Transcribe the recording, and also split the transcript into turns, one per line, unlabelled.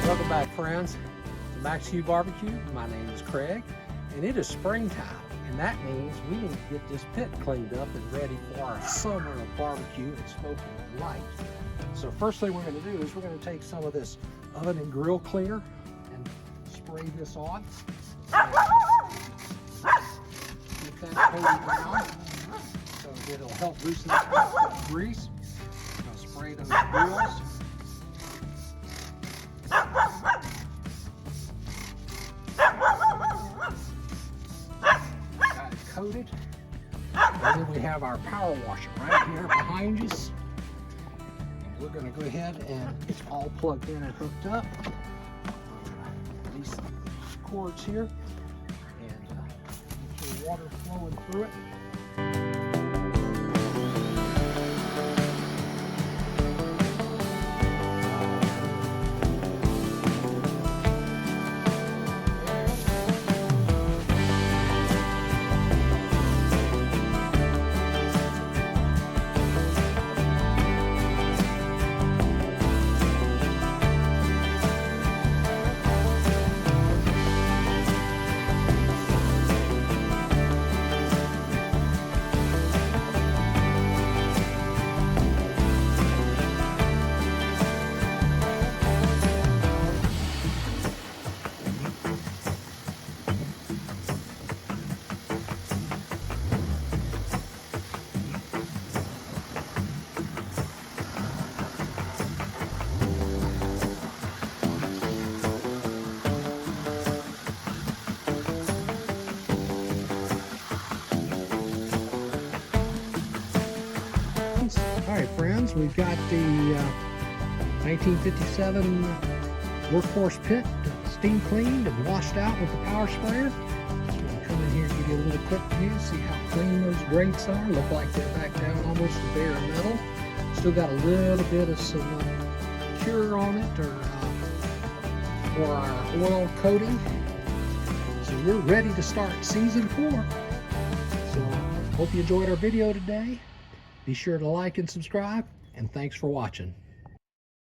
Welcome back, friends, to Max Q Barbecue. My name is Craig, and it is springtime, and that means we need to get this pit cleaned up and ready for our summer of barbecue and smoking delight. So first thing we're going to do is we're going to take some of this oven and grill cleaner and spray this on. Get that coated down so it'll help loosen up the grease. I'll spray those grills. Got it coated. And then we have our power washer right here behind us. And we're going to go ahead and it's all plugged in and hooked up. These cords here. And get your water flowing through it. Alright friends, we've got the 1957 Workhorse pit steam cleaned and washed out with the power sprayer. Just want to come in here and give you a little quick view, see how clean those grates are. Look like they're back down almost to bare metal. Still got a little bit of some cure on it or for our oil coating. So we're ready to start season 4. So hope you enjoyed our video today. Be sure to like and subscribe, and thanks for watching.